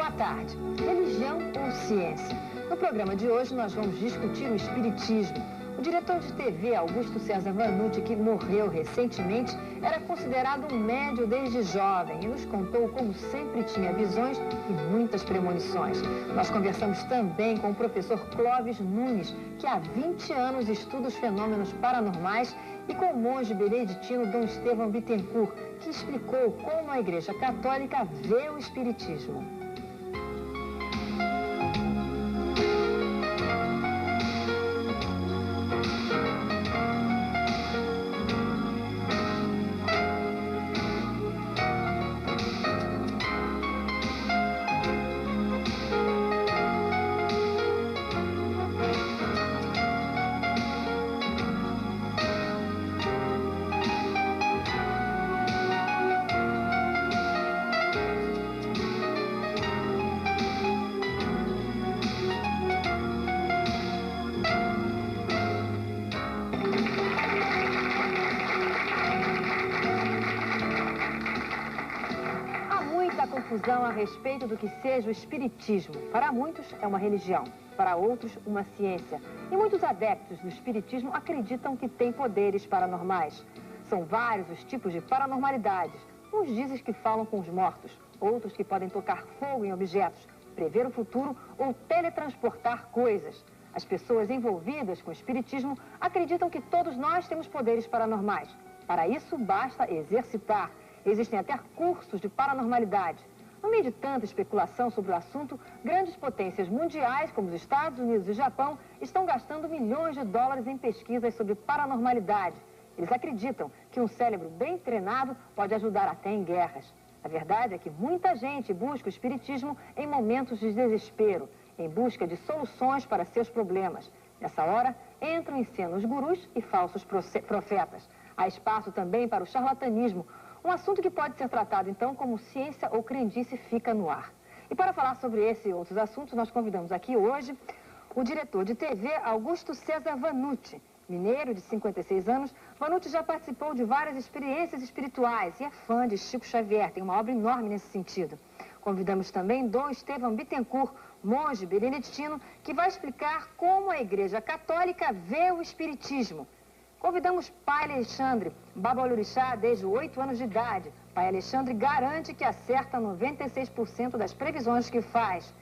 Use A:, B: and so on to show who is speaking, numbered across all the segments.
A: Boa tarde. Religião ou ciência? No programa de hoje nós vamos discutir o espiritismo. O diretor de TV, Augusto César Vanucci, que morreu recentemente, era considerado um médium desde jovem e nos contou como sempre tinha visões e muitas premonições. Nós conversamos também com o professor Clóvis Nunes, que há 20 anos estuda os fenômenos paranormais, e com o monge beneditino Dom Estevão Bittencourt, que explicou como a Igreja Católica vê o espiritismo. Confusão a respeito do que seja o espiritismo. Para muitos é uma religião, para outros uma ciência. E muitos adeptos do espiritismo acreditam que tem poderes paranormais. São vários os tipos de paranormalidades. Uns dizem que falam com os mortos, outros que podem tocar fogo em objetos, prever o futuro ou teletransportar coisas. As pessoas envolvidas com o espiritismo acreditam que todos nós temos poderes paranormais. Para isso, basta exercitar. Existem até cursos de paranormalidade. No meio de tanta especulação sobre o assunto, grandes potências mundiais, como os Estados Unidos e Japão, estão gastando milhões de dólares em pesquisas sobre paranormalidade. Eles acreditam que um cérebro bem treinado pode ajudar até em guerras. A verdade é que muita gente busca o espiritismo em momentos de desespero, em busca de soluções para seus problemas. Nessa hora, entram em cena os gurus e falsos profetas. Há espaço também para o charlatanismo, um assunto que pode ser tratado, então, como ciência ou crendice fica no ar. E para falar sobre esse e outros assuntos, nós convidamos aqui hoje o diretor de TV, Augusto César Vanucci. Mineiro, de 56 anos, Vanucci já participou de várias experiências espirituais e é fã de Chico Xavier, tem uma obra enorme nesse sentido. Convidamos também Dom Estevão Bittencourt, monge beneditino, que vai explicar como a Igreja Católica vê o espiritismo. Convidamos Pai Alexandre, babalorixá desde 8 anos de idade. Pai Alexandre garante que acerta 96% das previsões que faz.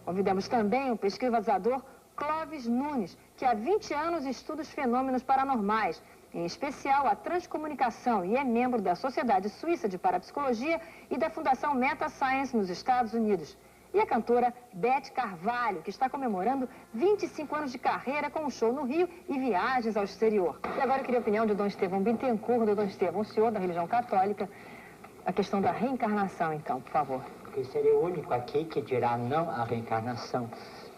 A: Convidamos também o pesquisador Clóvis Nunes, que há 20 anos estuda os fenômenos paranormais, em especial a transcomunicação, e é membro da Sociedade Suíça de Parapsicologia e da Fundação Meta Science nos Estados Unidos. E a cantora Beth Carvalho, que está comemorando 25 anos de carreira com um show no Rio e viagens ao exterior. E agora eu queria a opinião de Dom Estevão Bittencourt. Dom Estevão, o senhor da religião católica, a questão da reencarnação, então, por favor.
B: Eu seria o único aqui que dirá não à reencarnação.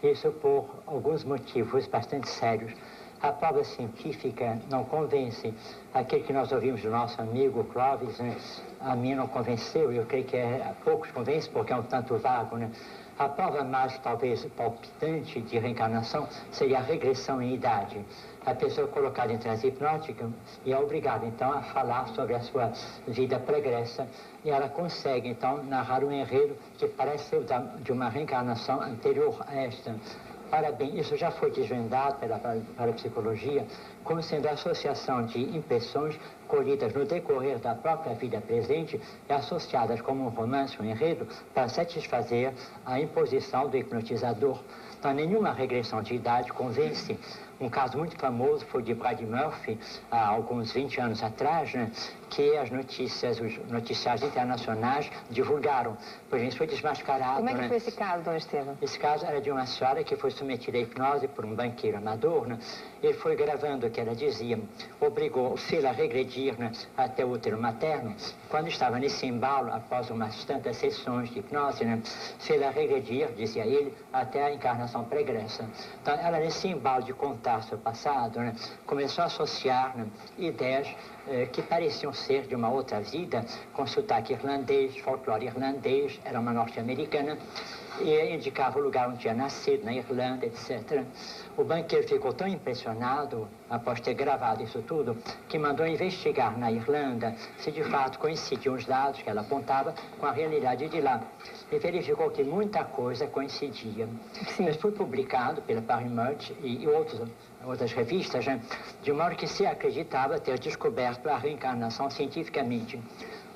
B: Isso por alguns motivos bastante sérios. A prova científica não convence. Aquilo que nós ouvimos do nosso amigo Clóvis, né, a mim não convenceu. Eu creio que a poucos convence porque é um tanto vago, né? A prova mais, talvez, palpitante de reencarnação seria a regressão em idade. A pessoa colocada em transe hipnótico e é obrigada, então, a falar sobre a sua vida pregressa e ela consegue, então, narrar um enredo que parece ser de uma reencarnação anterior a esta. Ora bem, isso já foi desvendado pela parapsicologia como sendo a associação de impressões colhidas no decorrer da própria vida presente e associadas como um romance, um enredo, para satisfazer a imposição do hipnotizador. Então, nenhuma regressão de idade convence. Um caso muito famoso foi de Brad Murphy, há alguns 20 anos atrás, né, que as notícias, os noticiários internacionais divulgaram. Pois isso foi desmascarado.
A: Como é que foi esse caso, Dom Estevão?
B: Esse caso era de uma senhora que foi submetida à hipnose por um banqueiro amador, né? Ele foi gravando o que ela dizia, fê-la regredir, né, até o útero materno. Quando estava nesse embalo, após umas tantas sessões de hipnose, né, fê-la regredir, dizia ele, até a encarnação pregressa. Então, ela nesse embalo de contar seu passado, né, começou a associar, né, ideias que pareciam ser de uma outra vida, com sotaque irlandês, folclore irlandês, era uma norte-americana, e indicava o lugar onde tinha nascido, na Irlanda, etc. O banqueiro ficou tão impressionado, após ter gravado isso tudo, que mandou investigar na Irlanda se de fato coincidiam os dados que ela apontava com a realidade de lá. E verificou que muita coisa coincidia. Mas foi publicado pela Paris Match e outras revistas, né, de modo que se acreditava ter descoberto a reencarnação cientificamente.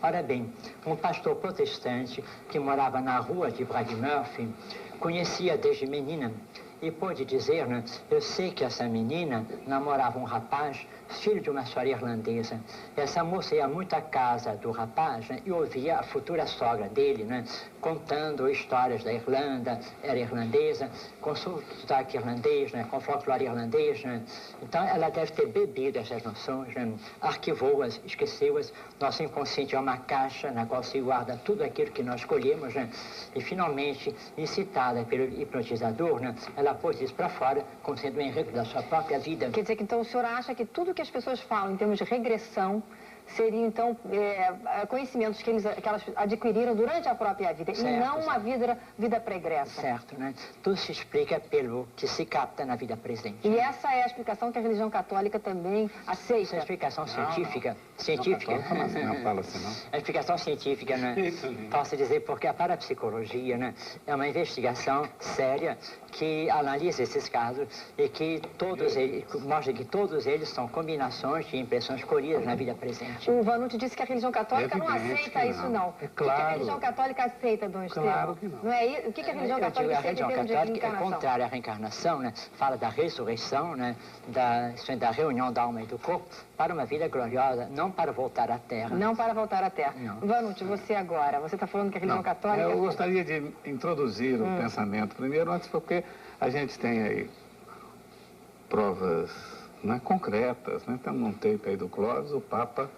B: Ora bem, um pastor protestante que morava na rua de Brad Murphy conhecia desde menina e pôde dizer, né, eu sei que essa menina namorava um rapaz, filho de uma senhora irlandesa. Essa moça ia muito à casa do rapaz, né, e ouvia a futura sogra dele, né, contando histórias da Irlanda, era irlandesa, com sotaque irlandês, né, com folclore irlandês. Né. Então ela deve ter bebido essas noções, né, arquivou-as, esqueceu-as. Nosso inconsciente é uma caixa na qual se guarda tudo aquilo que nós escolhemos, né, e finalmente, incitada pelo hipnotizador, né, ela pôs isso para fora, como sendo um enredo da sua própria vida.
A: Quer dizer que então o senhor acha que tudo que as pessoas falam em termos de regressão seriam, então, conhecimentos que elas adquiriram durante a própria vida, certo, e não uma vida pregressa.
B: Certo, né? Tudo se explica pelo que se capta na vida presente.
A: E essa é a explicação que a religião católica também aceita.
B: Essa é a explicação científica.
C: Não fala assim, não.
B: A explicação científica, né? Posso dizer, porque a parapsicologia, né, é uma investigação séria que analisa esses casos e que mostra que todos eles são combinações de impressões colhidas na vida presente.
A: O Vanucci disse que a religião católica não aceita isso, não.
C: É claro.
A: O que a religião católica aceita, Dom Estevam?
C: Claro que não.
A: Não é isso? O que a religião católica aceita em termos de reencarnação?
B: É contrária à reencarnação, né? Fala da ressurreição, né? Da reunião da alma e do corpo para uma vida gloriosa, não para voltar à Terra.
A: Não para voltar à Terra.
B: Não.
A: Vanucci, você agora, você está falando que a religião católica...
C: Eu gostaria de introduzir o pensamento primeiro, antes porque a gente tem aí provas, né, concretas, né? Estamos num tape aí do Clóvis, o Papa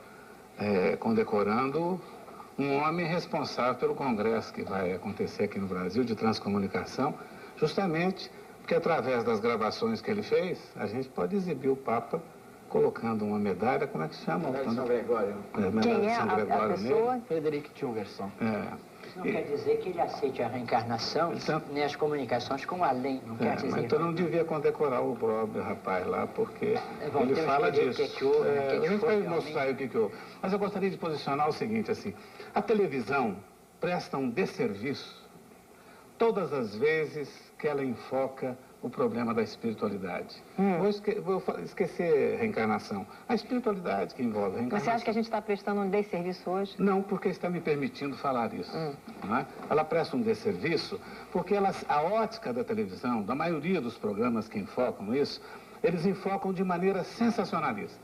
C: condecorando um homem responsável pelo congresso que vai acontecer aqui no Brasil de transcomunicação, justamente porque através das gravações que ele fez, a gente pode exibir o Papa colocando uma medalha, como é que se chama?
D: Medalha de São Gregório.
A: Quem é a pessoa?
D: Frederic Tjungerson.
B: Não quer dizer que ele aceite a reencarnação, nem as comunicações com além, não quer dizer.
C: Mas então não devia condecorar o próprio rapaz lá, porque ele fala disso.
B: O que houve,
C: a gente vai mostrar o que houve. Mas eu gostaria de posicionar o seguinte, assim, a televisão presta um desserviço todas as vezes que ela enfoca o problema da espiritualidade. Vou esquecer reencarnação. A espiritualidade que envolve a reencarnação.
A: Mas você acha que a gente está prestando um desserviço hoje?
C: Não, porque está me permitindo falar isso. Não é? Ela presta um desserviço porque a ótica da televisão, da maioria dos programas que enfocam isso, eles enfocam de maneira sensacionalista.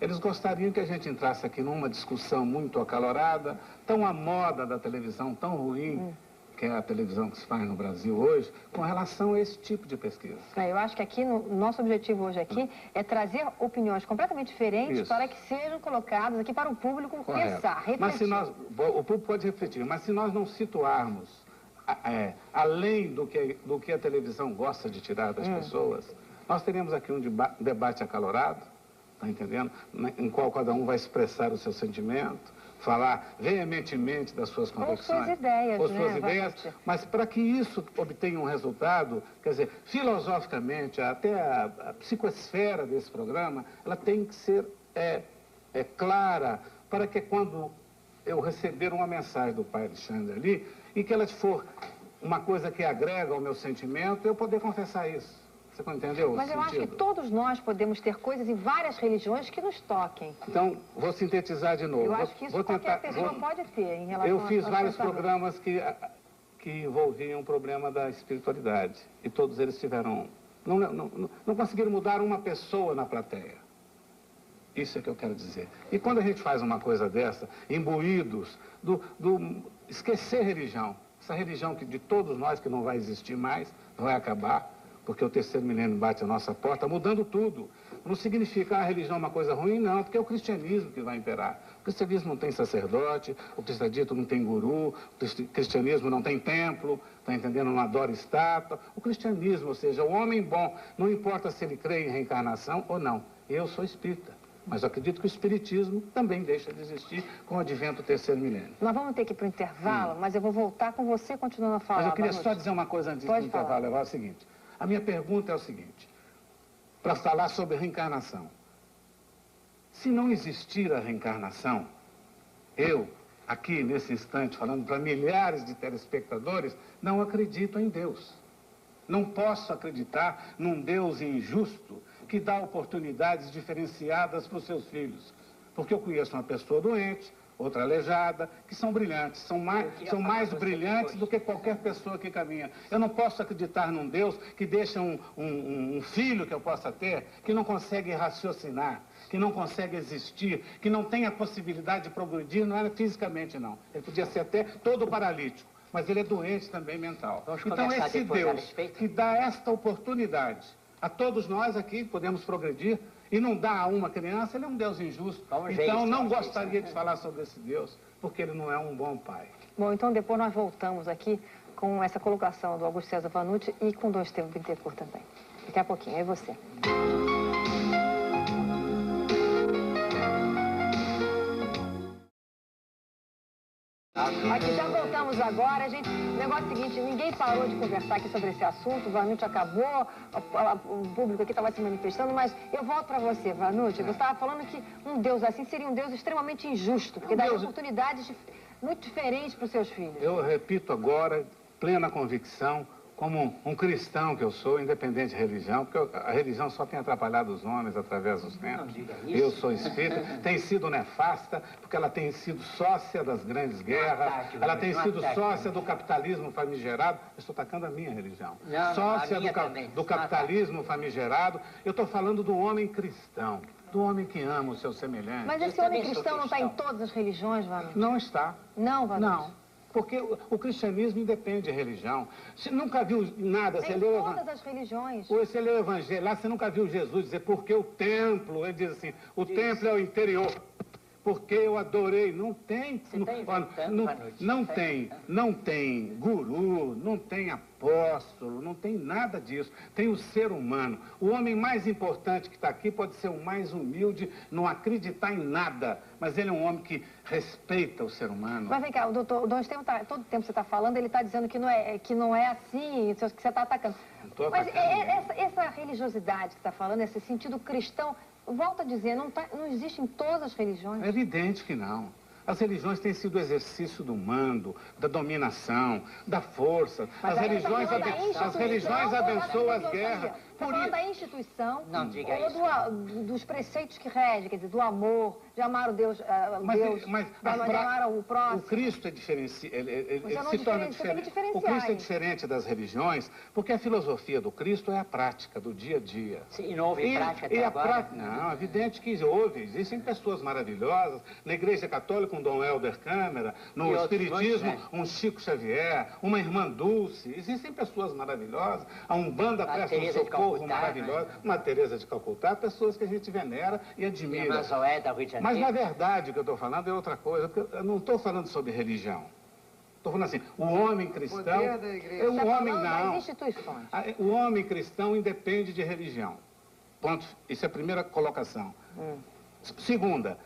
C: Eles gostariam que a gente entrasse aqui numa discussão muito acalorada, tão à moda da televisão, tão ruim, que é a televisão que se faz no Brasil hoje, com relação a esse tipo de pesquisa.
A: Eu acho que aqui, nosso objetivo hoje aqui é trazer opiniões completamente diferentes para que sejam colocadas aqui para o público pensar, refletir.
C: Mas se nós, o público pode refletir, mas se nós não situarmos além do que a televisão gosta de tirar das pessoas, nós teremos aqui um debate acalorado, tá entendendo? Em qual cada um vai expressar o seu sentimento, falar veementemente das suas convicções.
A: Ou suas ideias,
C: ou suas ideias, mas para que isso obtenha um resultado, quer dizer, filosoficamente, até a psicosfera desse programa, ela tem que ser clara, para que quando eu receber uma mensagem do pai Alexandre ali, e que ela for uma coisa que agrega ao meu sentimento, eu poder confessar isso. Você entendeu?
A: Mas eu acho que todos nós podemos ter coisas em várias religiões que nos toquem.
C: Então, vou sintetizar de novo.
A: Eu acho que isso qualquer pessoa pode ter em relação
C: Eu fiz vários programas que envolviam o problema da espiritualidade. E todos eles tiveram... Não conseguiram mudar uma pessoa na plateia. Isso é que eu quero dizer. E quando a gente faz uma coisa dessa, imbuídos esquecer religião, essa religião que de todos nós que não vai existir mais, vai acabar, porque o terceiro milênio bate a nossa porta, mudando tudo. Não significa a religião é uma coisa ruim, não, porque é o cristianismo que vai imperar. O cristianismo não tem sacerdote, o cristianismo não tem guru, o cristianismo não tem templo, está entendendo? Não adora estátua. O cristianismo, ou seja, o homem bom, não importa se ele crê em reencarnação ou não. Eu sou espírita. Mas eu acredito que o espiritismo também deixa de existir com o advento do terceiro milênio.
A: Nós vamos ter que ir para o intervalo, mas eu vou voltar com você continuando a falar.
C: Mas eu queria só dizer uma coisa antes do intervalo. É o seguinte, a minha pergunta é o seguinte, para falar sobre reencarnação. Se não existir a reencarnação, eu, aqui nesse instante, falando para milhares de telespectadores, não acredito em Deus. Não posso acreditar num Deus injusto que dá oportunidades diferenciadas para os seus filhos. Porque eu conheço uma pessoa doente, outra aleijada, que são brilhantes, são mais brilhantes do que qualquer pessoa que caminha. Eu não posso acreditar num Deus que deixa um filho que eu possa ter, que não consegue raciocinar, que não consegue existir, que não tem a possibilidade de progredir, não era fisicamente, não. Ele podia ser até todo paralítico, mas ele é doente também mental. Então esse Deus que dá esta oportunidade a todos nós aqui, podemos progredir, e não dá a uma criança, ele é um Deus injusto. Então não gostaria de falar sobre esse Deus, porque ele não é um bom pai.
A: Bom, então depois nós voltamos aqui com essa colocação do Augusto César Vanucci e com Dom Estevão Bittencourt também. Daqui a pouquinho, aí você. Aqui, já voltamos agora, gente. O negócio é o seguinte, ninguém parou de conversar aqui sobre esse assunto, o Vanucci acabou, o público aqui estava se manifestando, mas eu volto para você, Vanucci. Você estava falando que um Deus assim seria um Deus extremamente injusto, porque daria oportunidades muito diferentes para os seus filhos.
C: Eu repito agora, plena convicção, como um cristão que eu sou, independente de religião, porque a religião só tem atrapalhado os homens através dos tempos. Eu sou espírita, tem sido nefasta, porque ela tem sido sócia das grandes guerras, ela tem sido sócia do capitalismo famigerado. Eu estou atacando a minha religião. Sócia do capitalismo famigerado. Eu estou falando do homem cristão, do homem que ama o seu semelhante.
A: Mas esse homem cristão não está em todas as religiões, Vanucci?
C: Não está.
A: Não, Vanucci?
C: Não. Porque o cristianismo independe de religião. Você nunca viu nada...
A: Em todas as religiões.
C: Você lê o evangelho, lá você nunca viu Jesus dizer, porque o templo, ele diz assim, o templo é o interior. Porque eu adorei, não tem... Não tem guru, não tem apóstolo, não tem nada disso. Tem o ser humano. O homem mais importante que está aqui pode ser o mais humilde, não acreditar em nada, mas ele é um homem que respeita o ser humano.
A: Mas vem cá, o Dom Estevão, todo o tempo que você está falando, ele está dizendo que não é assim, que você está atacando. Mas essa religiosidade que você está falando, esse sentido cristão, volto a dizer, não existe em todas as religiões.
C: É evidente que não. As religiões têm sido o exercício do mando, da dominação, da força. As religiões abençoam as guerras.
A: Está falando da instituição,
B: não diga isso.
A: Dos preceitos que regem, quer dizer, do amor, de amar o Deus, de amar o próximo.
C: O Cristo é diferente, ele se torna diferente. O Cristo é diferente das religiões, porque a filosofia do Cristo é a prática do dia a dia.
B: E não houve prática até agora?
C: Não, é evidente que houve. Existem pessoas maravilhosas. Na Igreja Católica, um Dom Helder Câmara. No Espiritismo, um Chico Xavier. Uma Irmã Dulce. Existem pessoas maravilhosas. A Umbanda presta um socorro maravilhosa. Uma Teresa de Calcutá. Pessoas que a gente venera e admira. Mas, na verdade, o que eu estou falando é outra coisa. Porque eu não estou falando sobre religião. Estou falando assim, o homem cristão... O homem não.
A: Das instituições.
C: O homem cristão independe de religião. Ponto. Isso é a primeira colocação. Segunda,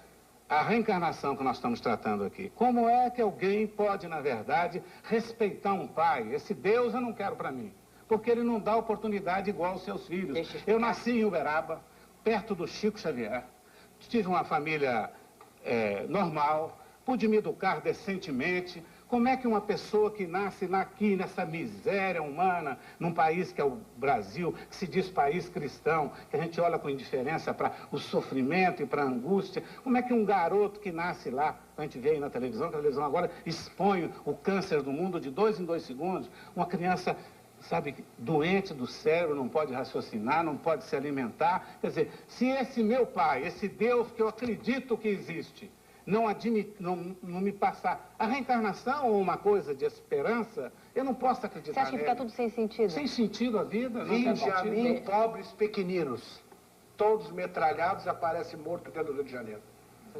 C: a reencarnação que nós estamos tratando aqui. Como é que alguém pode, na verdade, respeitar um pai? Esse Deus eu não quero para mim. Porque ele não dá oportunidade igual aos seus filhos. Eu nasci em Uberaba, perto do Chico Xavier. Tive uma família normal, pude me educar decentemente. Como é que uma pessoa que nasce aqui nessa miséria humana, num país que é o Brasil, que se diz país cristão, que a gente olha com indiferença para o sofrimento e para a angústia, como é que um garoto que nasce lá, a gente vê aí na televisão, que a televisão agora expõe o câncer do mundo de 2 em 2 segundos, uma criança, sabe, doente do cérebro, não pode raciocinar, não pode se alimentar. Quer dizer, se esse meu pai, esse Deus que eu acredito que existe, não me passar a reencarnação ou uma coisa de esperança, eu não posso acreditar.
A: Você acha que fica tudo sem sentido?
C: Sem sentido a vida.
D: Vinde a mim, pobres pequeninos, todos metralhados, aparece morto dentro do Rio de Janeiro.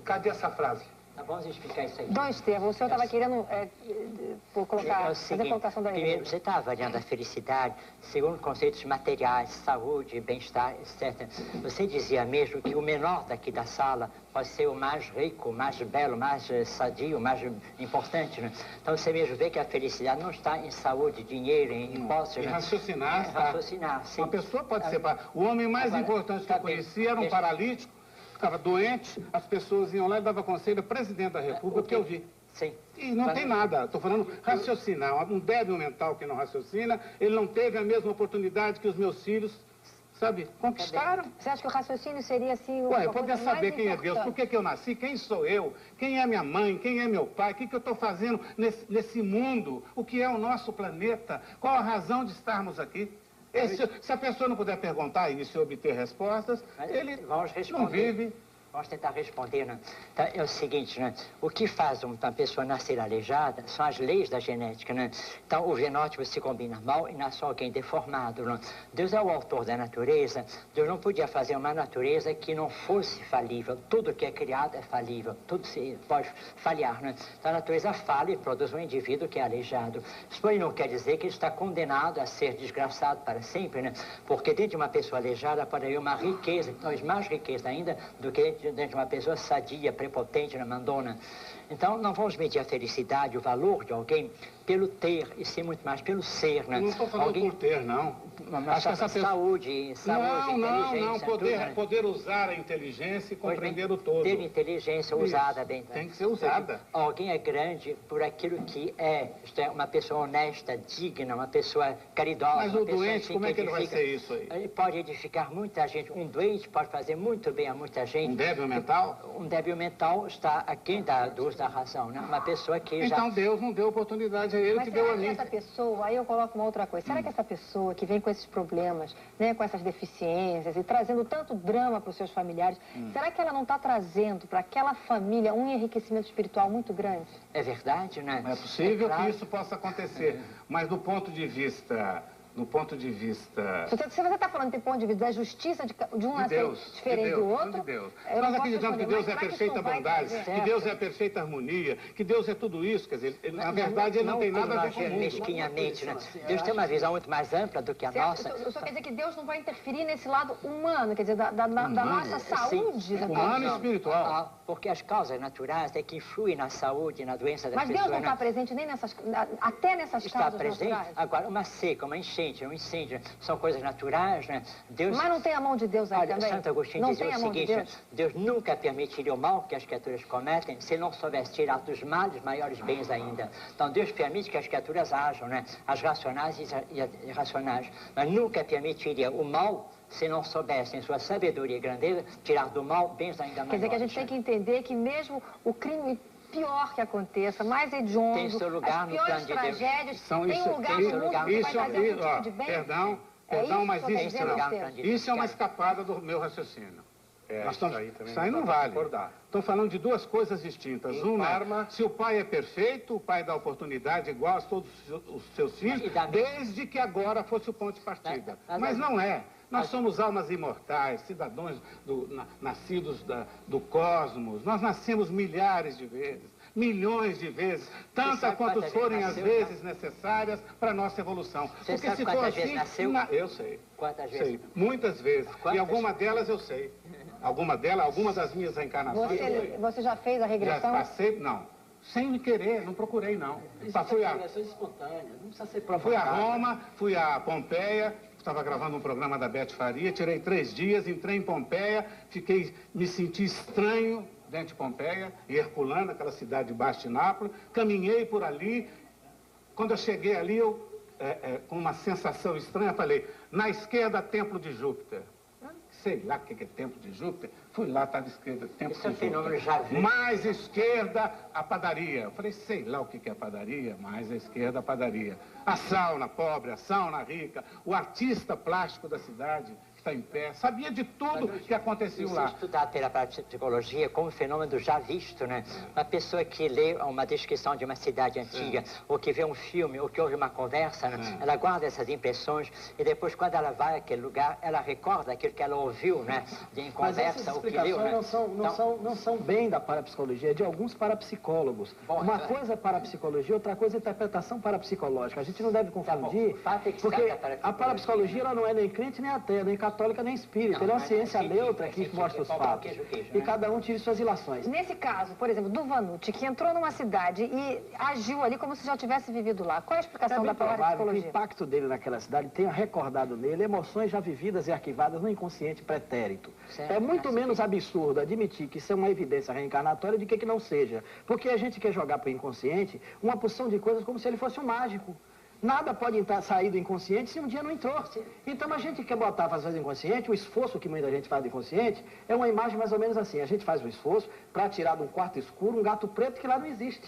D: Cadê essa frase?
B: Vamos explicar isso aí.
A: Dom Estevão, o senhor estava querendo por colocar a colocação da
B: primeiro, você está avaliando a felicidade segundo conceitos materiais, saúde, bem-estar, etc. Você dizia mesmo que o menor daqui da sala pode ser o mais rico, o mais belo, o mais sadio, o mais importante, né? Então você mesmo vê que a felicidade não está em saúde, dinheiro, em posses.
C: E raciocinar,
B: raciocinar, sim.
C: Uma pessoa pode ser... O homem mais importante que eu conheci era um paralítico, ficava doente, as pessoas iam lá e davam conselho ao presidente da República, que eu vi.
B: Sim.
C: E não tem nada, estou falando raciocinar, um débil mental que não raciocina, ele não teve a mesma oportunidade que os meus filhos, sabe, conquistaram.
A: Você acha que o raciocínio seria assim...
C: Ué, eu podia saber quem é Deus, por que eu nasci, quem sou eu, quem é minha mãe, quem é meu pai, o que eu estou fazendo nesse mundo, o que é o nosso planeta, qual a razão de estarmos aqui. Se a pessoa não puder perguntar e se obter respostas, ele não vive.
B: Vamos tentar responder, né? Então, é o seguinte, né? O que faz uma pessoa nascer aleijada são as leis da genética, né? Então, o genótipo se combina mal e nasce alguém deformado, né? Deus é o autor da natureza. Deus não podia fazer uma natureza que não fosse falível. Tudo que é criado é falível. Tudo se pode falhar, né? Então, a natureza falha e produz um indivíduo que é aleijado. Isso porém não quer dizer que ele está condenado a ser desgraçado para sempre, né? Porque dentro de uma pessoa aleijada pode haver uma riqueza, talvez mais riqueza ainda do que dentro de uma pessoa sadia, prepotente, mandona. Então, não vamos medir a felicidade, o valor de alguém pelo ter, e sim muito mais pelo ser, né?
C: Eu não estou falando por ter, não.
B: Acho que essa saúde, inteligência...
C: Poder usar a inteligência e compreender o todo.
B: Ter inteligência usada bem.
C: Tem que ser usada.
B: Alguém é grande por aquilo que é. Isto é, uma pessoa honesta, digna, uma pessoa caridosa.
C: Mas o doente, como é que ele vai ser isso aí?
B: Ele pode edificar muita gente. Um doente pode fazer muito bem a muita gente.
C: Um débil mental?
B: Um débil mental está aquém do uso da razão, né? Uma pessoa que
C: Então Deus não deu oportunidade a ele, que deu a mim.
A: Mas será que essa pessoa, aí eu coloco uma outra coisa, será que essa pessoa que vem com esses problemas, né, com essas deficiências e trazendo tanto drama para os seus familiares, será que ela não está trazendo para aquela família um enriquecimento espiritual muito grande?
B: É verdade, né?
C: É possível que isso possa acontecer, mas do ponto de vista...
A: Se você está falando do ponto de vista da justiça de um nascer diferente do outro...
C: De Deus. Nós acreditamos que Deus é a perfeita bondade, que Deus é a perfeita harmonia, que Deus é tudo isso, quer dizer, na verdade ele não tem nada a ver com o mundo.
B: Mesquinhamente, né? Deus tem uma visão muito mais ampla do que a nossa.
A: O senhor quer dizer que Deus não vai interferir nesse lado humano, quer dizer, da nossa saúde?
C: Humano e espiritual.
B: Porque as causas naturais é que influem na saúde, na doença da pessoa.
A: Mas Deus não está presente nem até nessas causas naturais? Está presente.
B: Agora, uma seca, uma enchente, um incêndio, são coisas naturais, né?
A: Deus... Mas não tem a mão de Deus aí também?
B: Santo Agostinho dizia o seguinte, Deus nunca permitiria o mal que as criaturas cometem se não soubesse tirar dos males maiores bens ainda. Então Deus permite que as criaturas ajam, né? As racionais e irracionais, mas nunca permitiria o mal se não soubesse, em sua sabedoria e grandeza, tirar do mal bens ainda maiores.
A: Quer dizer que a gente tem que entender que mesmo o crime pior que aconteça, mais hediondo,
B: tem seu lugar
A: as piores tragédias, tem um lugar no mundo que vai fazer algum tipo de bem.
C: Perdão, mas isso é uma escapada do meu raciocínio. Isso aí não vale. Estou falando de duas coisas distintas. Uma, se o pai é perfeito, o pai dá oportunidade igual a todos os seus filhos, desde que agora fosse o ponto de partida. Mas não é. Nós somos almas imortais, cidadãos nascidos do cosmos. Nós nascemos milhares de vezes, milhões de vezes, tantas quantas forem as vezes necessárias para a nossa evolução.
B: Você sabe se quantas vezes nasceu?
C: Eu sei.
B: Quantas vezes?
C: Sei, muitas vezes. E alguma delas eu sei. Alguma das minhas reencarnações eu sei.
A: Você já fez a regressão?
C: Já passei, não. Sem querer, não procurei, não.
B: Fui a
C: Roma, fui a Pompeia, estava gravando um programa da Beth Faria, tirei 3 dias, entrei em Pompeia, me senti estranho dentro de Pompeia, Herculano, aquela cidade debaixo de Nápoles, caminhei por ali. Quando eu cheguei ali, com uma sensação estranha, falei, na esquerda, Templo de Júpiter. Sei lá o que é Templo de Júpiter. Fui lá, estava esquerda, Templo de Júpiter. Mais esquerda, a padaria. Eu falei, sei lá o que é padaria, mais à esquerda, a padaria. A sauna pobre, a sauna rica, o artista plástico da cidade, que está em pé, sabia de tudo que acontecia lá.
B: Estudado pela parapsicologia como fenômeno já visto, né? Uma pessoa que lê uma descrição de uma cidade antiga, ou que vê um filme, ou que ouve uma conversa, né? Ela guarda essas impressões e depois, quando ela vai àquele lugar, ela recorda aquilo que ela ouviu, né? Em conversa, ou que leu, né?
E: Não são bem da parapsicologia, é de alguns parapsicólogos. Uma coisa é parapsicologia, outra coisa é interpretação parapsicológica. A gente não deve confundir, porque a parapsicologia ela não é nem crente, nem ateia, nem católica, nem espírita. Ela é uma ciência neutra que mostra os fatos. E cada um tira suas ilações.
A: Nesse caso, por exemplo, do Vanucci, que entrou numa cidade e agiu ali como se já tivesse vivido lá. Qual é a explicação da parapsicologia?
E: Que o impacto dele naquela cidade tenha recordado nele emoções já vividas e arquivadas no inconsciente pretérito. É muito menos absurdo admitir que isso é uma evidência reencarnatória do que não seja. Porque a gente quer jogar para o inconsciente uma porção de coisas como se ele fosse um mágico. Nada pode sair do inconsciente se um dia não entrou. Então a gente quer botar para fazer inconsciente, o esforço que muita gente faz do inconsciente é uma imagem mais ou menos assim. A gente faz um esforço para tirar de um quarto escuro um gato preto que lá não existe.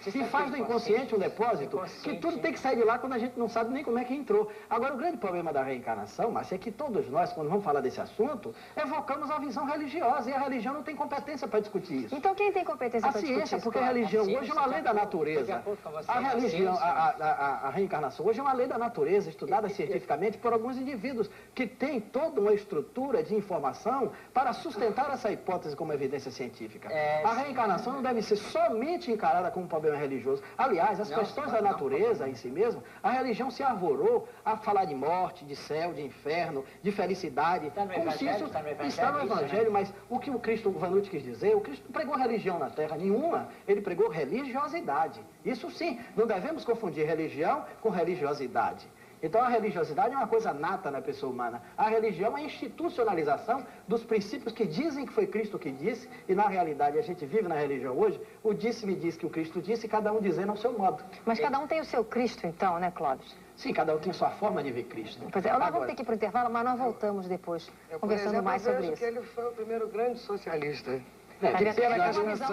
E: E faz do inconsciente um depósito que tudo tem que sair de lá quando a gente não sabe nem como é que entrou. Agora, o grande problema da reencarnação, Márcia, é que todos nós, quando vamos falar desse assunto, evocamos a visão religiosa e a religião não tem competência para discutir isso.
A: Então quem tem competência para discutir isso?
E: A ciência, porque a religião hoje é uma lei da natureza. A religião, a reencarnação hoje é uma lei da natureza, estudada cientificamente por alguns indivíduos que têm toda uma estrutura de informação para sustentar essa hipótese como evidência científica. A reencarnação não deve ser somente encarada como um problema religioso. Aliás, as questões da natureza em si mesmo, a religião se arvorou a falar de morte, de céu, de inferno, de felicidade, como se isso está no Evangelho, mas o que o Cristo, o Vanucci quis dizer, o Cristo não pregou religião na Terra nenhuma, ele pregou religiosidade. Isso sim, não devemos confundir religião com religiosidade. Então a religiosidade é uma coisa nata na pessoa humana. A religião é a institucionalização dos princípios que dizem que foi Cristo que disse, e na realidade a gente vive na religião hoje, o disse-me diz que o Cristo disse, e cada um dizendo ao seu modo.
A: Mas cada um tem o seu Cristo então, né, Clóvis?
E: Sim, cada um tem sua forma de ver Cristo.
A: Pois é, nós vamos ter que ir para o intervalo, mas nós voltamos depois, conversando mais sobre isso.
F: Que ele foi o primeiro grande socialista.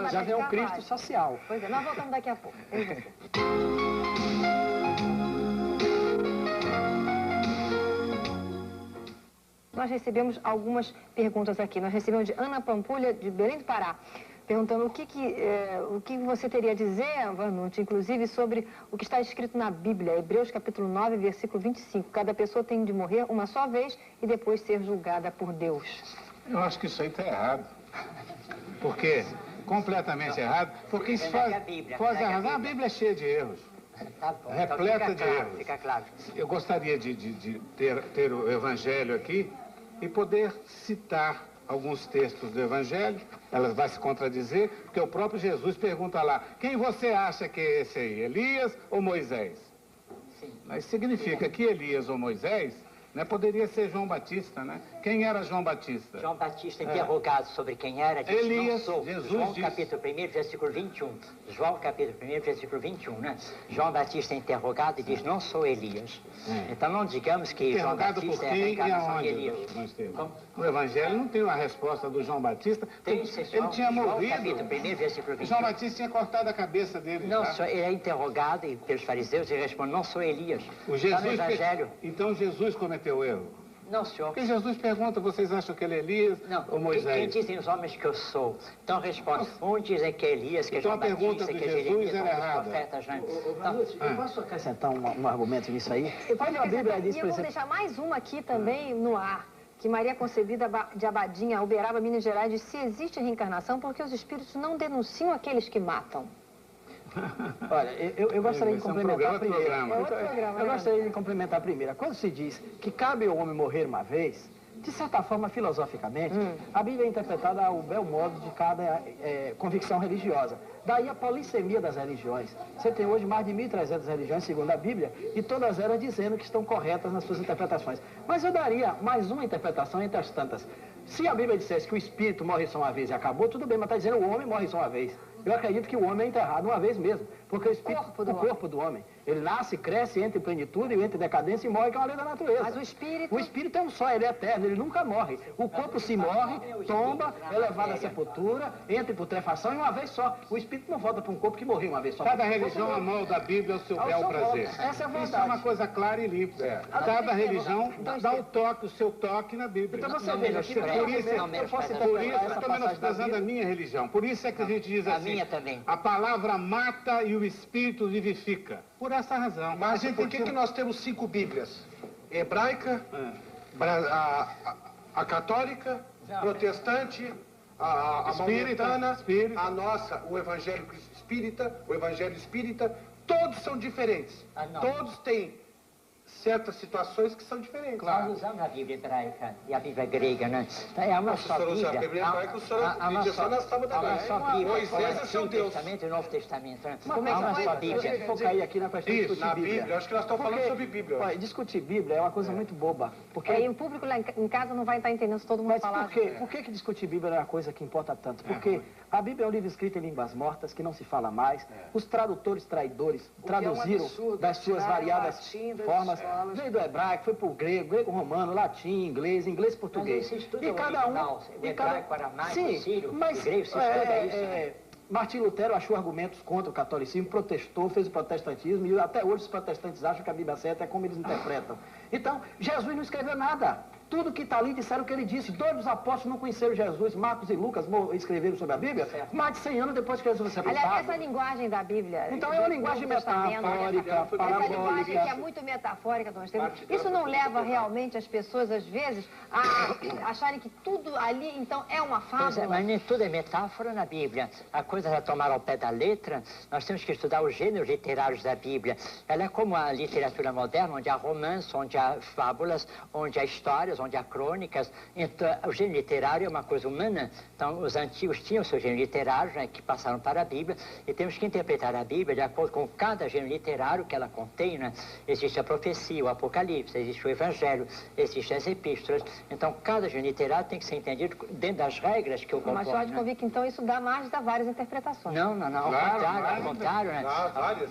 E: Já vem um Cristo social.
A: Pois é, nós voltamos daqui a pouco. Eu e você. Nós recebemos algumas perguntas aqui. Nós recebemos de Ana Pampulha, de Belém do Pará, perguntando o que você teria a dizer, Vanucci, inclusive sobre o que está escrito na Bíblia, Hebreus capítulo 9, versículo 25. Cada pessoa tem de morrer uma só vez e depois ser julgada por Deus.
C: Eu acho que isso aí está errado. Por quê? Completamente errado. Porque isso faz errado. A Bíblia é cheia de erros.
B: Tá bom,
C: repleta
B: então
C: de erros.
B: fica claro.
C: Eu gostaria de ter o Evangelho aqui e poder citar alguns textos do Evangelho. Elas vão se contradizer, porque o próprio Jesus pergunta lá, quem você acha que é esse aí, Elias ou Moisés?
B: Sim.
C: Mas significa que Elias ou Moisés, né, poderia ser João Batista, né? Quem era João Batista?
B: João Batista, interrogado sobre quem era, disse,
C: Elias,
B: não sou.
C: Jesus
B: João
C: disse.
B: capítulo 1, versículo 21. João capítulo 1, versículo 21, né? João Batista é interrogado e diz, não sou Elias. Então não digamos que João
C: Interrogado por
B: Batista é a
C: quem e
B: reencarnação de
C: aonde?
B: Elias.
C: No Evangelho não tem uma resposta do João Batista.
B: Tem,
C: ele tinha
B: João
C: morrido.
B: capítulo 1, versículo 21.
C: João Batista tinha cortado a cabeça dele.
B: Não,
C: tá?
B: ele é interrogado pelos fariseus e responde, não sou Elias.
C: O
B: Está no
C: Jesus
B: Evangelho.
C: Então Jesus cometeu erro.
B: Não, senhor.
C: Porque Jesus pergunta, vocês acham que ele é Elias ou Moisés?
B: Quem dizem os homens que eu sou? Então responde, um dizem que é Elias, que é
C: Então
B: João
C: a pergunta
B: Batista,
C: de
B: que é
C: Jesus
B: Jeremias,
C: era
B: um dos
C: errada.
B: profetas, né?
E: Eu posso acrescentar um argumento nisso aí?
A: Pode
E: a Bíblia diz,
A: e
E: por
A: eu vou
E: exemplo...
A: deixar mais uma aqui também no ar. Que Maria Concebida de Abadinha, Uberaba, Minas Gerais, diz, se existe reencarnação, porque os espíritos não denunciam aqueles que matam.
E: Olha, eu gostaria de complementar a primeira.
A: É outro programa,
E: Eu
A: né?
E: gostaria de complementar a primeira. Quando se diz que cabe ao homem morrer uma vez, de certa forma, filosoficamente, a Bíblia é interpretada ao bel modo de cada convicção religiosa. Daí a polissemia das religiões. Você tem hoje mais de 1.300 religiões, segundo a Bíblia, e todas elas dizendo que estão corretas nas suas interpretações. Mas eu daria mais uma interpretação entre as tantas. Se a Bíblia dissesse que o espírito morre só uma vez e acabou, tudo bem, mas está dizendo que o homem morre só uma vez. Eu acredito que o homem é enterrado uma vez mesmo, porque o corpo do homem, ele nasce, cresce, entra em plenitude, entra em decadência e morre, que é uma lei da natureza.
A: Mas o espírito...
E: O espírito é um só, ele é eterno, ele nunca morre. O corpo se morre, tomba, é levado à sepultura, entra em putrefação e uma vez só. O espírito não volta para um corpo que morreu uma vez só.
C: Cada religião amolda a Bíblia ao seu bel prazer.
E: Essa é a verdade.
C: Isso é uma coisa clara e límpida. Cada religião dá o seu toque na Bíblia.
E: Então você veja,
C: por isso eu estou menosprezando a minha religião. Por isso é que a gente diz assim, a palavra mata e o espírito vivifica. Por essa razão.
D: Mas por que nós temos 5 Bíblias? Hebraica, a católica, protestante, a maometana, a nossa, o evangelho espírita, todos são diferentes. Todos têm certas situações que são diferentes.
B: Nós usamos a Bíblia hebraica e a Bíblia grega, né? É uma só Bíblia.
D: A Bíblia hebraica, o senhor pedia só nas tábuas da lei. Moisés é seu Deus.
B: O Testamento e o Novo Testamento, né?
E: Como é que uma só Bíblia?
B: Bíblia.
E: Vou cair aqui na questão de discutir
D: na
E: Bíblia.
D: Bíblia. Acho que nós estamos falando sobre Bíblia.
E: Olha, discutir Bíblia é uma coisa muito boba. Porque...
A: E o público lá em casa não vai estar entendendo se todo mundo
E: Mas
A: falar.
E: por que discutir Bíblia é uma coisa que importa tanto? Porque a Bíblia é um livro escrito em línguas mortas, que não se fala mais. Os tradutores traidores traduziram das suas variadas formas. Veio do hebraico, foi para o grego romano, latim, inglês, português.
B: E cada um... O hebraico, aramaico, o sírio, o grego, se estuda isso.
E: Martim Lutero achou argumentos contra o catolicismo, protestou, fez o protestantismo, e até hoje os protestantes acham que a Bíblia certa é como eles interpretam. Então, Jesus não escreveu nada. Tudo que está ali disseram o que ele disse. 2 dos apóstolos não conheceram Jesus, Marcos e Lucas escreveram sobre a Bíblia, mais de 100 anos depois que Jesus foi sepultado.
A: Aliás, essa linguagem da Bíblia...
E: Então é uma linguagem metafórica,
A: essa linguagem que é muito metafórica, isso não leva realmente as pessoas, às vezes, a acharem que tudo ali, então, é uma fábula?
B: Mas nem tudo é metáfora na Bíblia. A coisa já tomar ao pé da letra, nós temos que estudar os gêneros literários da Bíblia. Ela é como a literatura moderna, onde há romance, onde há fábulas, onde há histórias, onde há crônicas. Então, o gênero literário é uma coisa humana. Então, os antigos tinham o seu gênero literário, né, que passaram para a Bíblia, e temos que interpretar a Bíblia de acordo com cada gênero literário que ela contém, né? Existe a profecia, o Apocalipse, existe o Evangelho, existem as epístolas. Então, cada gênero literário tem que ser entendido dentro das regras que o compõem.
A: Mas pode convir que, então, isso dá margem a várias interpretações.
B: Não, ao contrário, né?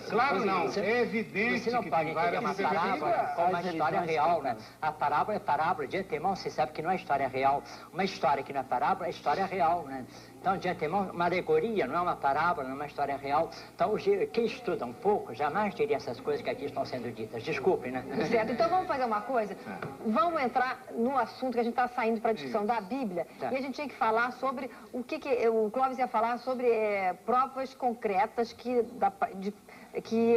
C: Claro não, é evidente
B: você não
C: que
B: pode
C: tem
B: entender
C: várias
B: uma parábola como uma história real, né? A parábola é parábola, de antemão você sabe que não é história real. Uma história que não é parábola é história real, né? Então, de antemão, uma alegoria, não é uma parábola, não é uma história real. Então, quem estuda um pouco, jamais diria essas coisas que aqui estão sendo ditas. Desculpem, né?
A: Certo, então vamos fazer uma coisa. Vamos entrar no assunto que a gente está saindo para a discussão da Bíblia. Tá. E a gente tinha que falar sobre o o Clóvis ia falar sobre provas concretas que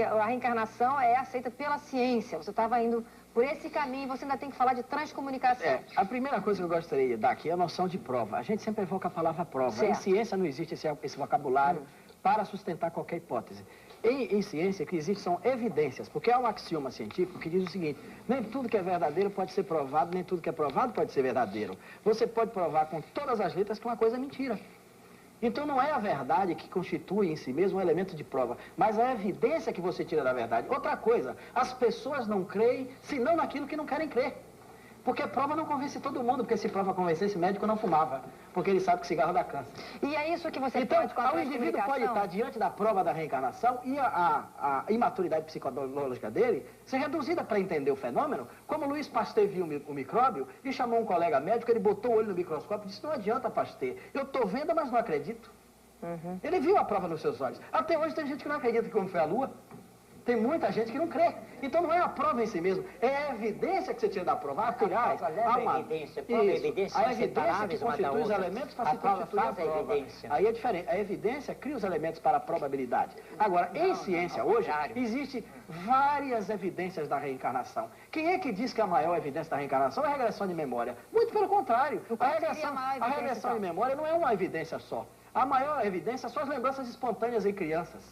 A: a reencarnação é aceita pela ciência. Você estava indo por esse caminho, você ainda tem que falar de transcomunicação.
E: A primeira coisa que eu gostaria de dar aqui é a noção de prova. A gente sempre evoca a palavra prova. Certo. Em ciência não existe esse vocabulário para sustentar qualquer hipótese. Em ciência, o que existe são evidências, porque há um axioma científico que diz o seguinte: nem tudo que é verdadeiro pode ser provado, nem tudo que é provado pode ser verdadeiro. Você pode provar com todas as letras que uma coisa é mentira. Então não é a verdade que constitui em si mesmo um elemento de prova, mas a evidência que você tira da verdade. Outra coisa, as pessoas não creem senão naquilo que não querem crer. Porque prova não convence todo mundo, porque se prova convencesse, médico não fumava, porque ele sabe que cigarro dá câncer.
A: E é isso que você
E: então,
A: pode com a
E: o indivíduo pode estar diante da prova da reencarnação e a imaturidade psicológica dele ser reduzida para entender o fenômeno, como Louis Pasteur viu o micróbio e chamou um colega médico, ele botou o olho no microscópio e disse: não adianta, Pasteur, eu estou vendo, mas não acredito. Ele viu a prova nos seus olhos. Até hoje tem gente que não acredita que o homem foi à Lua. Tem muita gente que não crê. Então não é a prova em si mesmo, é a evidência que você tira da prova. Aliás,
B: a evidência que
E: constitui os elementos para se constituir a prova. Aí é diferente. A evidência cria os elementos para a probabilidade. Agora, em ciência hoje, existem várias evidências da reencarnação. Quem é que diz que a maior evidência da reencarnação é a regressão de memória? Muito pelo contrário. A regressão de memória não é uma evidência só. A maior evidência são as lembranças espontâneas em crianças,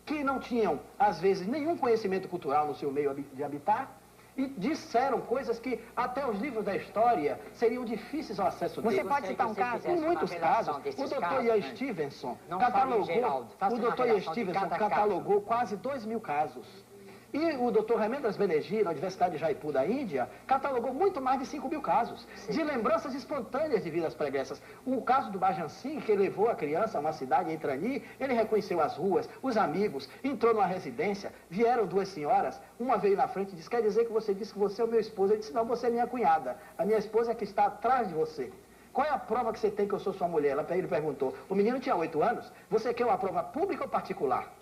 E: que não tinham, às vezes, nenhum conhecimento cultural no seu meio de habitar, e disseram coisas que até os livros da história seriam difíceis ao acesso deles.
A: Você pode citar um caso?
E: Em muitos casos. O Dr. Ian Stevenson catalogou quase 2.000 casos. E o Dr. Remendras Banerjee, na Universidade de Jaipur da Índia, catalogou muito mais de 5 mil casos de lembranças espontâneas de vidas pregressas. O caso do Bajan Singh, que levou a criança a uma cidade em Trani, ele reconheceu as ruas, os amigos, entrou numa residência, vieram 2 senhoras, uma veio na frente e disse, quer dizer que você disse que você é o meu esposo? Ele disse, não, você é minha cunhada, a minha esposa é que está atrás de você. Qual é a prova que você tem que eu sou sua mulher? Ele perguntou. O menino tinha 8 anos. Você quer uma prova pública ou particular?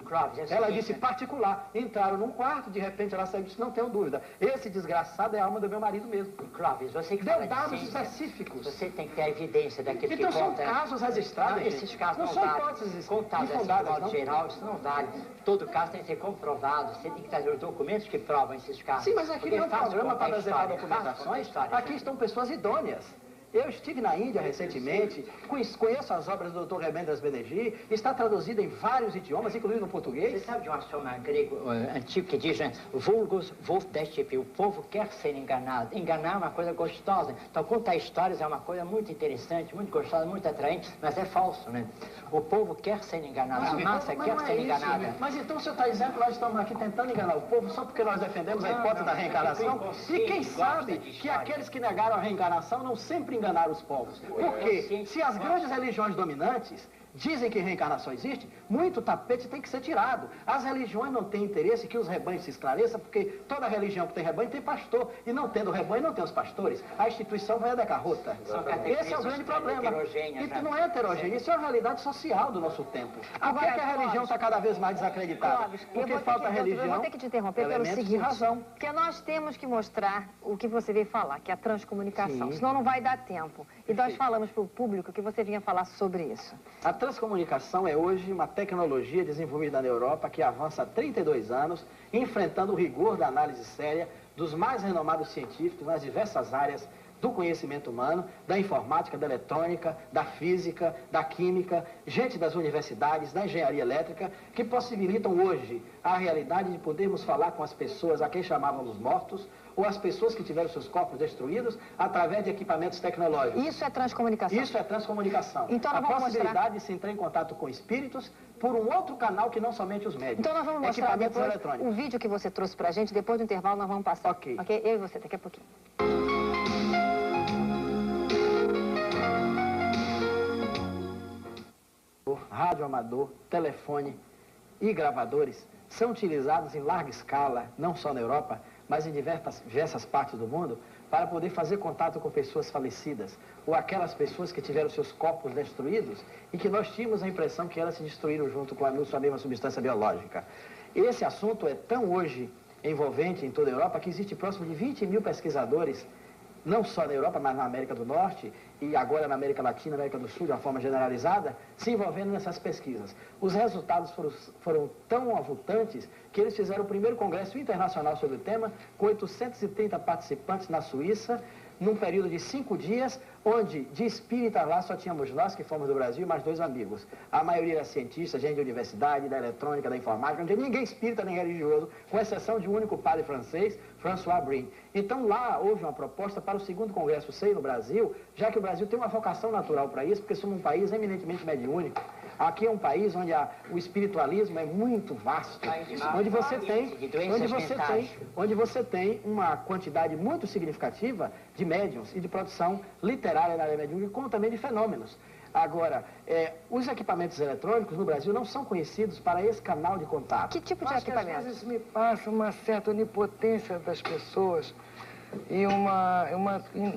E: Ela disse particular. Entraram num quarto, de repente ela saiu e disse, não tenho dúvida. Esse desgraçado é a alma do meu marido mesmo.
B: Clóvis, você que
E: deu
B: fala
E: dados
B: de ciência,
E: específicos.
B: Você tem que ter a evidência daquilo
E: então,
B: que conta.
E: Então são casos registrados.
B: Não, esses casos
E: não
B: não
E: são
B: valem.
E: hipóteses
B: Contados assim, de modo geral, isso não vale. Todo caso tem que ser comprovado. Você tem que trazer os documentos que provam esses casos.
E: Sim, mas aqui não é um programa para reservar documentações. Aqui estão pessoas idôneas. Eu estive na Índia recentemente, conheço as obras do Dr. Remendras Banerjee, está traduzida em vários idiomas, incluindo no português.
B: Você sabe de um axioma grego antigo que diz, vulgus vult descipi, o povo quer ser enganado. Enganar é uma coisa gostosa. Então, contar histórias é uma coisa muito interessante, muito gostosa, muito atraente, mas é falso, né? O povo quer ser enganado, a massa quer ser enganada.
E: Mas então o senhor está dizendo que nós estamos aqui tentando enganar o povo só porque nós defendemos a hipótese da reencarnação? E quem sabe que aqueles que negaram a reencarnação não sempre enganaram os povos? Porque se as grandes religiões dominantes dizem que reencarnação existe, muito tapete tem que ser tirado. As religiões não têm interesse que os rebanhos se esclareçam, porque toda religião que tem rebanho tem pastor, e não tendo rebanho não tem os pastores. A instituição vai à decarrota. Esse é o grande problema. E não é heterogêneo, isso é uma realidade social do nosso tempo. Por que a religião está cada vez mais desacreditada? Porque falta religião.
A: Eu vou ter que te interromper pelo seguinte, razão. Porque nós temos que mostrar o que você veio falar, que é a transcomunicação, senão não vai dar tempo. E nós falamos para o público que você vinha falar sobre isso.
E: A transcomunicação é hoje uma tecnologia desenvolvida na Europa que avança há 32 anos, enfrentando o rigor da análise séria dos mais renomados científicos nas diversas áreas do conhecimento humano, da informática, da eletrônica, da física, da química, gente das universidades, da engenharia elétrica, que possibilitam hoje a realidade de podermos falar com as pessoas a quem chamávamos mortos, ou as pessoas que tiveram seus corpos destruídos através de equipamentos tecnológicos.
A: Isso é transcomunicação?
E: Isso é transcomunicação.
A: Então,
E: a possibilidade de se entrar em contato com espíritos por um outro canal que não somente os médicos.
A: Então nós vamos mostrar depois o vídeo que você trouxe pra gente, depois do intervalo nós vamos passar.
E: Ok.
A: Ok? Eu e você, daqui a pouquinho.
E: Rádio amador, telefone e gravadores são utilizados em larga escala, não só na Europa, mas em diversas partes do mundo, para poder fazer contato com pessoas falecidas, ou aquelas pessoas que tiveram seus corpos destruídos e que nós tínhamos a impressão que elas se destruíram junto com a mesma substância biológica. Esse assunto é tão hoje envolvente em toda a Europa que existe próximo de 20 mil pesquisadores, não só na Europa, mas na América do Norte e agora na América Latina, América do Sul, de uma forma generalizada, se envolvendo nessas pesquisas. Os resultados foram tão avultantes que eles fizeram o primeiro congresso internacional sobre o tema, com 830 participantes na Suíça, num período de 5 dias, onde de espírita lá só tínhamos nós, que fomos do Brasil, e mais 2 amigos. A maioria era cientista, gente de universidade, da eletrônica, da informática, não tinha ninguém espírita nem religioso, com exceção de um único padre francês, François Brin. Então lá houve uma proposta para o 2º Congresso SEI no Brasil, já que o Brasil tem uma vocação natural para isso, porque somos um país eminentemente mediúnico. Aqui é um país onde o espiritualismo é muito vasto, onde você tem uma quantidade muito significativa de médiuns e de produção literária na área mediúnica, como também de fenômenos. Agora, os equipamentos eletrônicos no Brasil não são conhecidos para esse canal de contato.
A: Que tipo de equipamento?
F: Às vezes me passa uma certa onipotência das pessoas e uma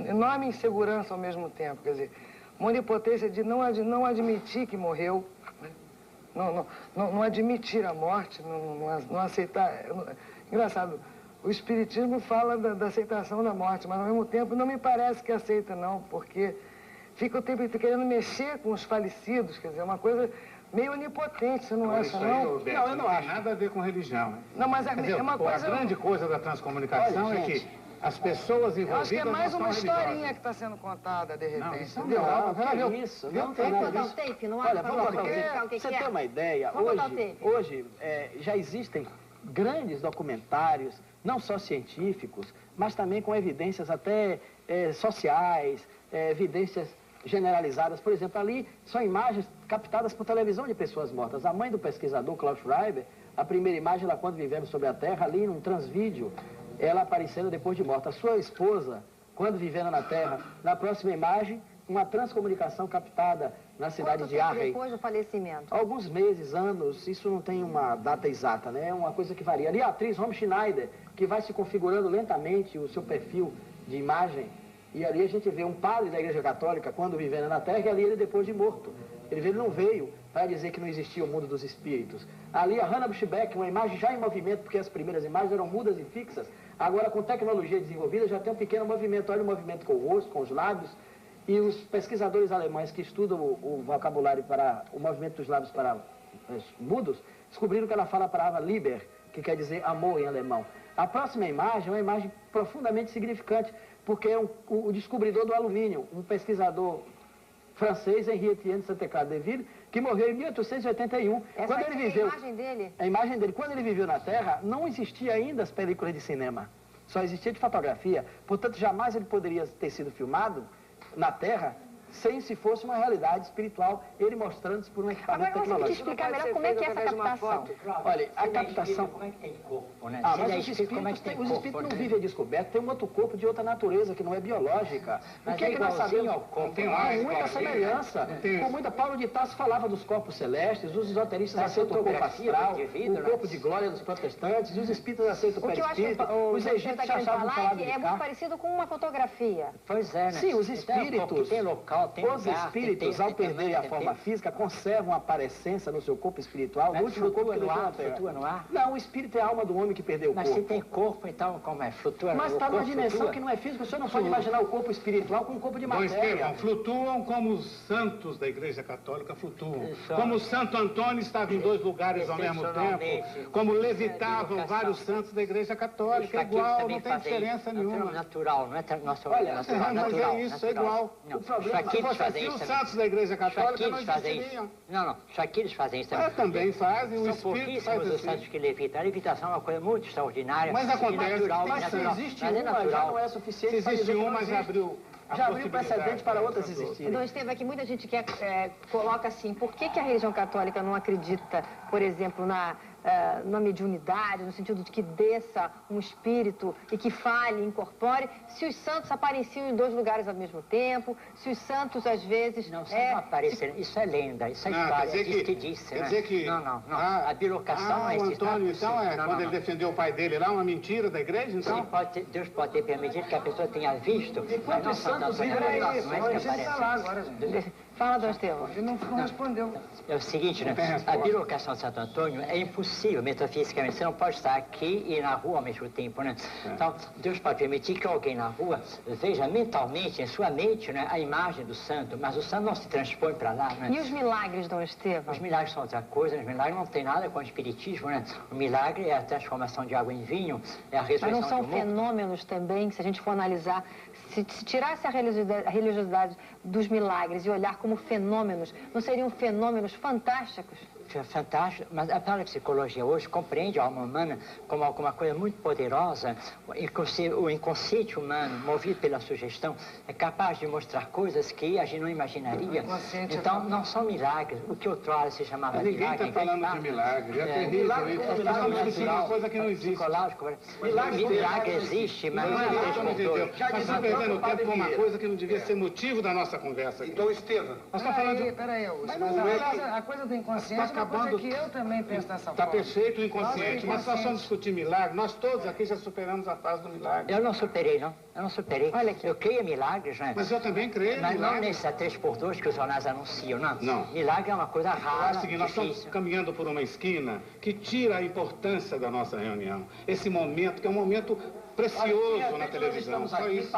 F: enorme insegurança ao mesmo tempo. Quer dizer, uma onipotência de não admitir que morreu, né? não admitir a morte, não aceitar. Engraçado, o Espiritismo fala da aceitação da morte, mas ao mesmo tempo não me parece que aceita, não, porque fica o tempo inteiro querendo mexer com os falecidos, quer dizer, uma coisa meio onipotente, você não acha, não?
C: Não, eu não acho. Nada a ver com religião.
F: Não, mas é uma coisa...
C: A grande coisa da transcomunicação é que as pessoas envolvidas.
F: Eu acho que é mais uma historinha
C: religiosas.
F: que está sendo contada, de repente.
C: Não, isso
F: entendeu?
E: Não é isso. Não tem nada disso. Olha, vamos botar o tape. Você tem uma ideia, hoje já existem grandes documentários, não só científicos, mas também com evidências até sociais, evidências generalizadas. Por exemplo, ali são imagens captadas por televisão de pessoas mortas. A mãe do pesquisador Klaus Schreiber A primeira imagem, ela quando vivendo sobre a Terra, ali num transvídeo, ela aparecendo depois de morta. A sua esposa, quando vivendo na Terra, na próxima imagem, uma transcomunicação captada na cidade de Arrey.
A: Depois do falecimento?
E: Alguns meses, anos, isso não tem uma data exata, né? É uma coisa que varia. Ali a atriz Romy Schneider, que vai se configurando lentamente o seu perfil de imagem, e ali a gente vê um padre da Igreja Católica, quando vivendo na Terra, e ali ele depois de morto. Ele não veio para dizer que não existia o mundo dos espíritos. Ali a Hannah Bushbeck, uma imagem já em movimento, porque as primeiras imagens eram mudas e fixas, agora com tecnologia desenvolvida já tem um pequeno movimento. Olha o movimento com o rosto, com os lábios, e os pesquisadores alemães que estudam o vocabulário para o movimento dos lábios para mudos, descobriram que ela fala a palavra Liebe, que quer dizer amor em alemão. A próxima imagem é uma imagem profundamente significante, porque é o descobridor do alumínio, um pesquisador francês, Henri Etienne de Sainte-Claire-Deville, que morreu em 1881.
A: Essa é a imagem dele?
E: A imagem dele. Quando ele viveu na Terra, não existia ainda as películas de cinema. Só existia de fotografia. Portanto, jamais ele poderia ter sido filmado na Terra sem se fosse uma realidade espiritual, ele mostrando-se por um equipamento tecnológico.
A: Agora você tem que explicar melhor como é que é essa captação.
E: Olha, a captação...
B: Como é que tem corpo, né?
E: Mas os espíritos não vivem descobertos, tem um outro corpo de outra natureza, que não é biológica. O que é que nós sabemos? Com muita semelhança. Com muita... Paulo de Tarso falava dos corpos celestes, os esoteristas aceitam o corpo astral, o corpo de glória dos protestantes, os espíritos aceitam o perispírito, os egípcios achavam falar de
A: é muito parecido com uma fotografia.
B: Pois é, né?
E: Sim, os espíritos...
B: Tem local, tem
E: os espíritos, ao perderem a forma física, conservam a parecença no seu corpo espiritual.
B: Mas flutua no ar, flutua no ar?
E: Não, o espírito é a alma do homem que perdeu o corpo.
B: Mas se tem corpo, então como é? Flutua no ar?
E: Mas está numa dimensão que não é física. O senhor não pode imaginar o corpo espiritual com um corpo de matéria.
C: Estevão, flutuam como os santos da Igreja Católica flutuam. Como Santo Antônio estava em dois lugares ao mesmo tempo. Como levitavam vários santos da Igreja Católica. É igual, não tem diferença nenhuma.
B: Natural, não é nosso natural.
C: Mas é isso, é igual.
B: O problema
C: se os santos da Igreja Católica não
B: existiriam. Não, Shaquiles fazem isso também.
C: Também fazem, o Espírito faz
B: assim. Os santos que levitam. A levitação é uma coisa muito extraordinária.
C: Mas acontece,
B: natural,
E: mas se existe uma, já não é suficiente.
C: Se existe uma, já abriu
E: precedente para outras existirem.
A: Então, Estevão, que muita gente coloca assim, por que a religião católica não acredita, por exemplo, na mediunidade, no sentido de que desça um espírito e que fale, incorpore, se os santos apareciam em dois lugares ao mesmo tempo, se os santos, às vezes...
B: Não, não apareceram. Isso é lenda, isso é história,
C: quer dizer que...
B: Não. A bilocação não existe.
C: O Antônio, então, quando ele defendeu o pai dele lá, uma mentira da igreja, então?
B: Sim, Deus pode ter permitido que a pessoa tenha visto,
E: enquanto os santos vivem na
B: revelação.
A: Fala, Dom Estevão.
F: Ele não respondeu.
B: É o seguinte, né? A bilocação de Santo Antônio é impossível metafisicamente. Você não pode estar aqui e na rua ao mesmo tempo, né? Então, Deus pode permitir que alguém na rua veja mentalmente, em sua mente, né, a imagem do santo, mas o santo não se transpõe para lá, né?
A: E os milagres, Dom Estevão?
B: Os milagres são outra coisa. Os milagres não tem nada com o espiritismo, né? O milagre é a transformação de água em vinho, é a ressurreição.
A: Mas não são fenômenos também, se a gente for analisar, se tirasse a religiosidade dos milagres e olhar como fenômenos, não seriam fenômenos fantásticos?
B: Fantástico, mas a parapsicologia hoje compreende a alma humana como alguma coisa muito poderosa. O inconsciente humano, movido pela sugestão, é capaz de mostrar coisas que a gente não imaginaria. Então, não são milagres. O que outrora se chamava
C: milagre...
B: Ninguém
C: está falando de milagre. É terrível isso. Nós estamos discutindo uma coisa que não existe.
B: Milagre existe, mas não é a
C: Deus. Nós estamos perdendo tempo com uma coisa que não devia ser motivo da nossa conversa.
D: Então, Estevão...
F: Peraí, a coisa do inconsciente... Coisa que eu também penso dessa forma.
C: Está perfeito o inconsciente, mas nós vamos discutir milagre. Nós todos aqui já superamos a fase do milagre.
B: Eu não superei, não. Eu não superei. Olha aqui, eu creio em milagres, né?
C: Mas eu também creio em
B: milagres. Mas não
C: nesses
B: 3x2 que os jornais anunciam, não.
C: Não.
B: Milagre é uma coisa rara,
C: difícil. Nós estamos caminhando por uma esquina que tira a importância da nossa reunião. Esse momento, que é um momento precioso na televisão. Só isso.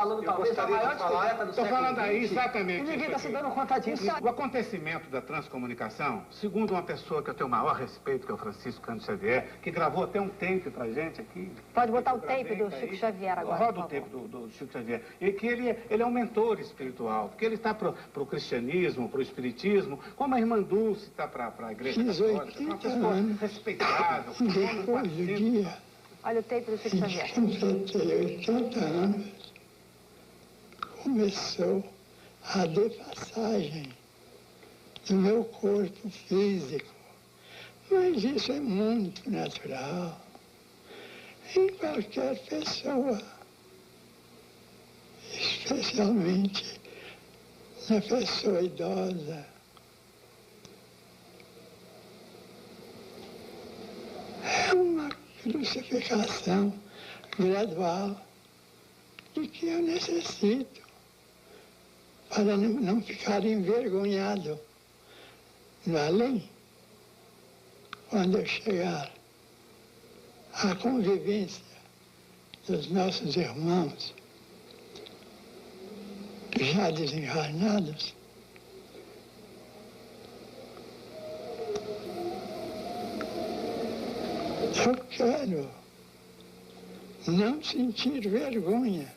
C: Estou falando aí exatamente.
E: E ninguém está se dando conta disso.
C: O acontecimento da transcomunicação, segundo uma pessoa que eu tenho o maior respeito, que é o Francisco Cândido Xavier, que gravou até um tape pra gente aqui.
A: Pode botar o tape do Chico Xavier agora.
C: Roda o tape do Chico Xavier. E que ele é um mentor espiritual, porque ele está pro cristianismo, pro espiritismo, como a irmã Dulce está para a igreja católica. Uma pessoa respeitável.
G: Depois do dia...
A: Olha o tape do Chico Xavier.
G: Eu tinha 80 anos, começou a depassagem do meu corpo físico, Mas isso é muito natural em qualquer pessoa, especialmente na pessoa idosa. É uma crucificação gradual de que eu necessito para não ficar envergonhado no além, quando eu chegar à convivência dos nossos irmãos já desencarnados. Eu quero não sentir vergonha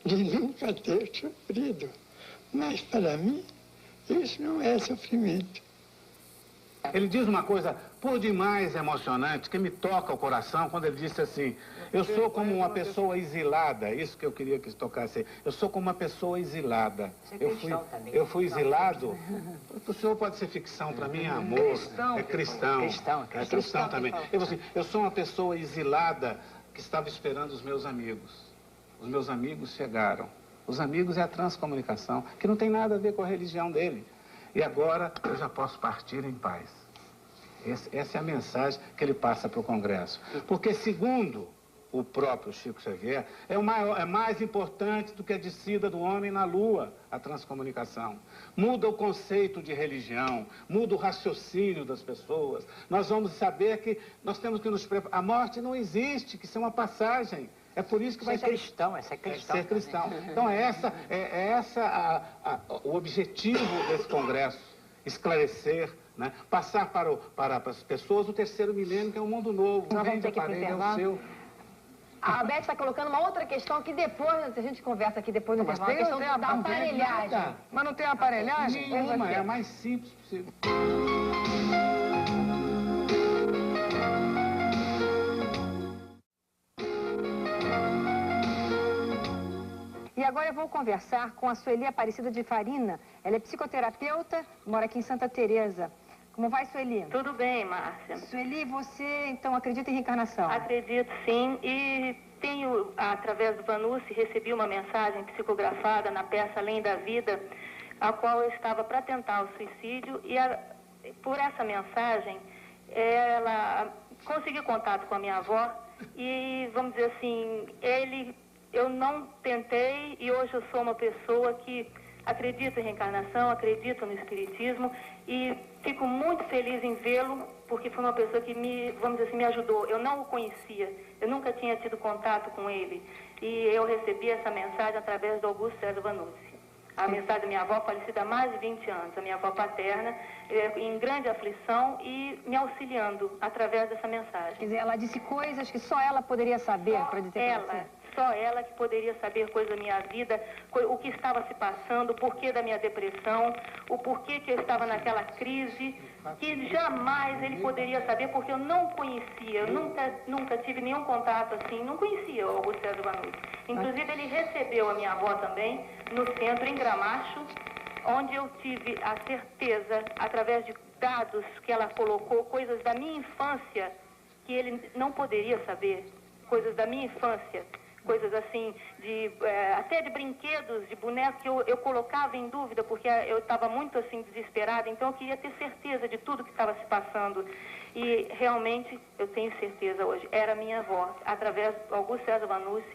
G: de nunca ter sofrido, mas para mim isso não é sofrimento.
C: Ele diz uma coisa por demais emocionante, que me toca o coração, quando ele disse assim: eu sou como uma pessoa exilada. Isso que eu queria que tocasse. Eu sou como uma pessoa exilada. Eu fui exilado. O senhor pode ser ficção, para mim é amor, é cristão. É cristão também. Eu sou uma pessoa exilada que estava esperando os meus amigos. Os meus amigos chegaram. Os amigos é a transcomunicação, que não tem nada a ver com a religião dele. E agora eu já posso partir em paz. Essa é a mensagem que ele passa para o Congresso. Porque, segundo o próprio Chico Xavier, é mais importante do que a descida do homem na Lua, a transcomunicação. Muda o conceito de religião, muda o raciocínio das pessoas. Nós vamos saber que nós temos que nos preparar. A morte não existe, que isso é uma passagem. É por isso que vai ser
B: cristão, essa é cristão.
C: Ser cristão. Então o objetivo desse congresso, esclarecer, né? Passar para as pessoas o terceiro milênio, que é um mundo novo.
A: Nós vamos ter que ir para o intervalo. A Beth está colocando uma outra questão que depois, a gente conversa aqui depois no intervalo, a questão da aparelhagem.
F: Mas não tem aparelhagem?
C: Nenhuma, é a mais simples possível.
A: E agora eu vou conversar com a Sueli Aparecida de Farina. Ela é psicoterapeuta, mora aqui em Santa Teresa. Como vai, Sueli?
H: Tudo bem, Márcia.
A: Sueli, você então acredita em reencarnação?
H: Acredito, sim. E tenho, através do Vanucci, recebi uma mensagem psicografada na peça Além da Vida, a qual eu estava para tentar o suicídio. E por essa mensagem, ela conseguiu contato com a minha avó. E, vamos dizer assim, eu não tentei e hoje eu sou uma pessoa que acredita em reencarnação, acredita no espiritismo e fico muito feliz em vê-lo, porque foi uma pessoa que vamos dizer assim, me ajudou. Eu não o conhecia, eu nunca tinha tido contato com ele e eu recebi essa mensagem através do Augusto César Vanucci. A mensagem da minha avó, falecida há mais de 20 anos, a minha avó paterna, em grande aflição e me auxiliando através dessa mensagem.
A: Quer dizer, ela disse coisas que só ela poderia saber para dizer para você?
H: Só ela que poderia saber coisas da minha vida, o que estava se passando, o porquê da minha depressão, o porquê que eu estava naquela crise, que jamais ele poderia saber, porque eu não conhecia, eu nunca tive nenhum contato assim, não conhecia o Augusto César Vanucci. Inclusive, ele recebeu a minha avó também no centro, em Gramacho, onde eu tive a certeza, através de dados que ela colocou, coisas da minha infância, que ele não poderia saber, coisas da minha infância. Coisas assim, até de brinquedos, de bonecos, que eu colocava em dúvida, porque eu estava muito assim desesperada, então eu queria ter certeza de tudo que estava se passando. E realmente eu tenho certeza hoje, era minha avó, através do Augusto César Vanucci,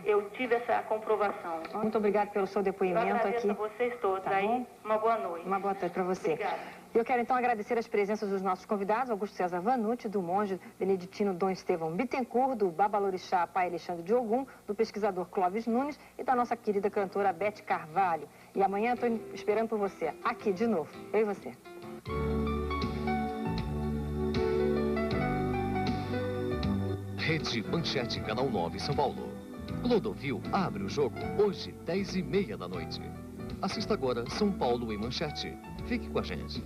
H: eu tive essa comprovação.
A: Muito obrigada pelo seu depoimento aqui.
H: Eu agradeço a vocês todos.
A: Tá bom?
H: Uma boa noite.
A: Uma boa noite para você.
H: Obrigada.
A: Eu quero então agradecer as presenças dos nossos convidados, Augusto César Vanucci, do monge beneditino Dom Estevão Bittencourt, do Babalorixá Pai Alexandre de Ogum, do pesquisador Clóvis Nunes e da nossa querida cantora Beth Carvalho. E amanhã estou esperando por você, aqui de novo, eu e você.
I: Rede Manchete, Canal 9, São Paulo. Clodovil abre o jogo, hoje, 10h30 da noite. Assista agora São Paulo em Manchete. Fique com a gente.